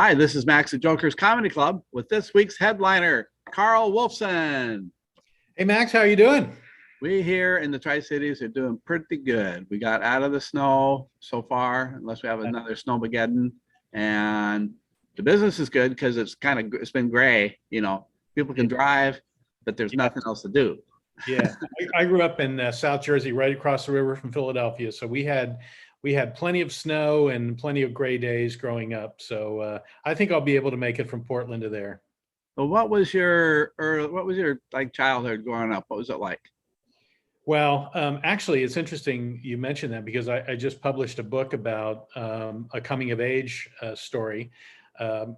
Hi, this is Max at Joker's Comedy Club with this week's headliner, Carl Wolfson. Hey Max, how are you doing? We here in the Tri-Cities are doing pretty good. We got out of the snow so far, unless we have another snowmageddon, and the business is good because it's been gray. People can drive, but there's nothing else to do. Yeah, I grew up in South Jersey, right across the river from Philadelphia. So we had plenty of snow and plenty of gray days growing up. So I think I'll be able to make it from Portland to there. So what was your like childhood growing up? What was it like? Well, actually, it's interesting you mentioned that because I just published a book about a coming of age story. Um,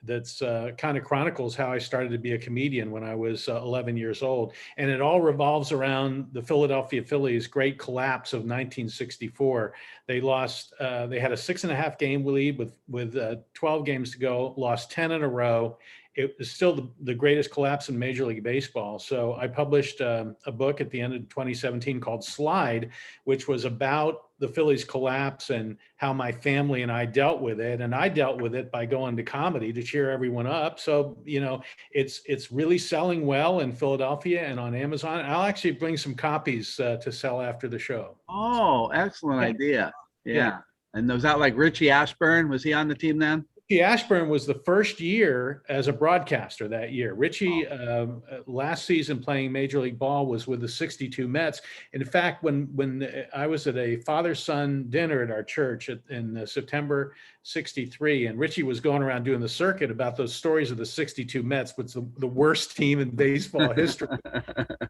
that's kind of chronicles how I started to be a comedian when I was 11 years old. And it all revolves around the Philadelphia Phillies' great collapse of 1964. They had a 6.5 game lead with 12 games to go, lost 10 in a row. It was still the greatest collapse in Major League Baseball. So I published a book at the end of 2017 called Slide, which was about the Phillies collapse and how my family and I dealt with it. And I dealt with it by going to comedy to cheer everyone up. So, it's really selling well in Philadelphia and on Amazon. I'll actually bring some copies to sell after the show. Oh, excellent Yeah. idea. Yeah. Yeah. And was that like Richie Ashburn? Was he on the team then? Richie Ashburn was the first year as a broadcaster that year. Richie, last season playing Major League Ball, was with the 62 Mets. In fact, when I was at a father-son dinner at our church in September '63, and Richie was going around doing the circuit about those stories of the 62 Mets, which was the worst team in baseball history.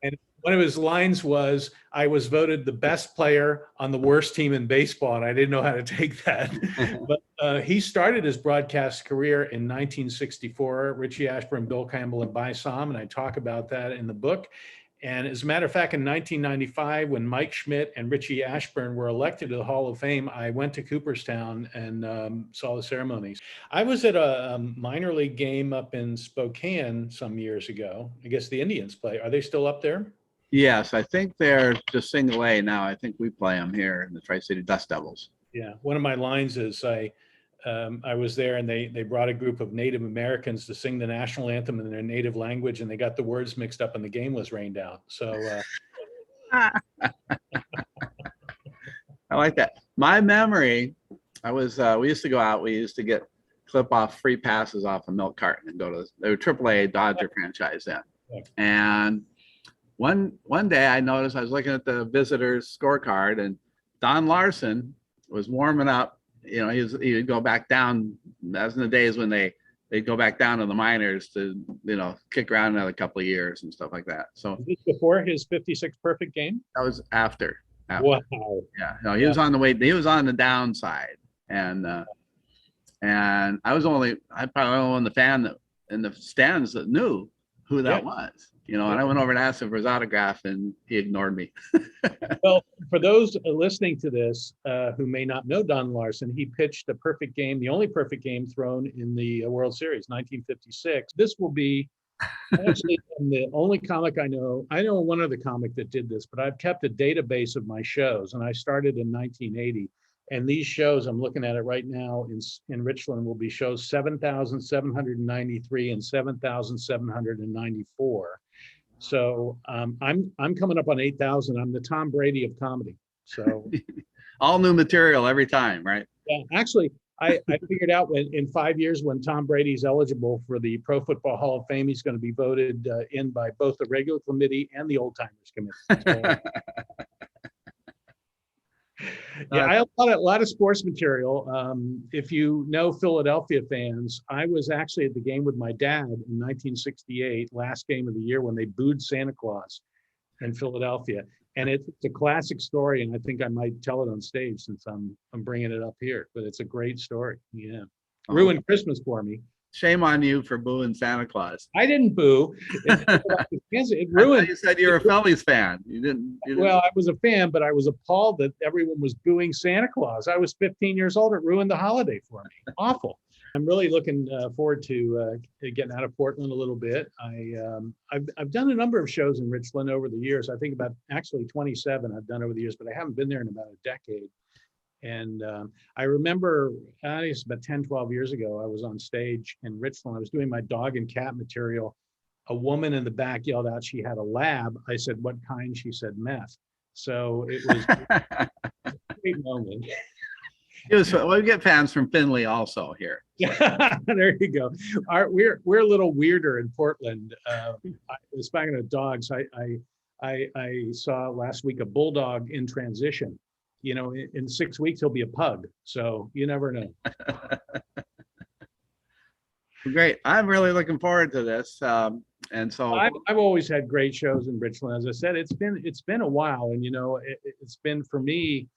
And one of his lines was, "I was voted the best player on the worst team in baseball," and I didn't know how to take that. But he started his broadcast career in 1964. Richie Ashburn, Bill Campbell, and By Som, and I talk about that in the book. And as a matter of fact, in 1995, when Mike Schmidt and Richie Ashburn were elected to the Hall of Fame, I went to Cooperstown and saw the ceremonies. I was at a minor league game up in Spokane some years ago. I guess the Indians play. Are they still up there? Yes, I think they're just single A now. I think we play them here in the Tri-City Dust Devils. Yeah. One of my lines is I was there and they brought a group of Native Americans to sing the national anthem in their native language, and they got the words mixed up and the game was rained out. So I like that. My memory, we used to go out. We used to get clip off free passes off a milk carton and go to they were AAA Dodger franchise then. And one day I noticed I was looking at the visitors scorecard and Don Larson was warming up. He would go back down. That's in the days when they'd go back down to the minors to kick around another couple of years and stuff like that. So is this before his 56 perfect game? that was after. Wow. Yeah, no, he was on the way. He was on the downside, and I probably only one in the fan that in the stands that knew who that was. And I went over and asked him for his autograph, and he ignored me. Well, for those listening to this who may not know Don Larson, he pitched a perfect game, the only perfect game thrown in the World Series, 1956. This will be actually the only comic I know. I know one other comic that did this, but I've kept a database of my shows, and I started in 1980. And these shows, I'm looking at it right now in Richland, will be shows 7,793 and 7,794. So I'm coming up on 8,000. I'm the Tom Brady of comedy. So all new material every time, right? Yeah, actually, I figured out in 5 years when Tom Brady's eligible for the Pro Football Hall of Fame, he's going to be voted in by both the regular committee and the old timers committee. So, yeah, I have a lot of sports material. If you know Philadelphia fans, I was actually at the game with my dad in 1968, last game of the year when they booed Santa Claus in Philadelphia. And it's a classic story, and I think I might tell it on stage since I'm bringing it up here. But it's a great story. Yeah, ruined Christmas for me. Shame on you for booing Santa Claus. I didn't boo. It ruined. You said you're a Phillies fan. You didn't. Well, I was a fan, but I was appalled that everyone was booing Santa Claus. I was 15 years old. It ruined the holiday for me. Awful. I'm really looking forward to getting out of Portland a little bit. I've done a number of shows in Richland over the years. I think about actually 27 I've done over the years, but I haven't been there in about a decade. And I remember, I guess about 10, 12 years ago, I was on stage in Richland. I was doing my dog and cat material. A woman in the back yelled out she had a lab. I said, "What kind?" She said, "Meth." So it was a great moment. We get fans from Findlay also here. There you go. We're a little weirder in Portland. Speaking of dogs, I saw last week a bulldog in transition. You know, in 6 weeks he'll be a pug. So you never know. Great. I'm really looking forward to this. And so I've always had great shows in Richland. As I said, it's been a while, and you know, it's been for me.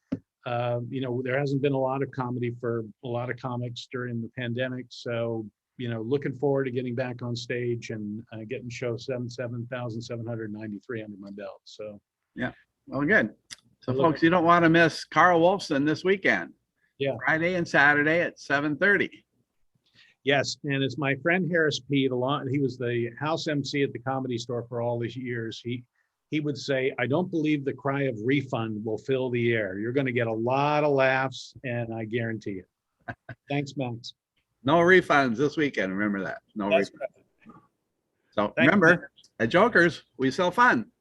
You know, there hasn't been a lot of comedy for a lot of comics during the pandemic. So, you know, looking forward to getting back on stage and getting show 7,793 under my belt. So, yeah, well, good. So, folks, you don't want to miss Carl Wolfson this weekend. Yeah, Friday and Saturday at 7:30. Yes, and it's my friend Harris Pete. He was the house MC at the Comedy Store for all these years. He would say, "I don't believe the cry of refund will fill the air. You're going to get a lot of laughs, and I guarantee it." Thanks, Max. No refunds this weekend. Remember that. No refunds. Right. So Thanks, remember, at Jokers, we sell fun.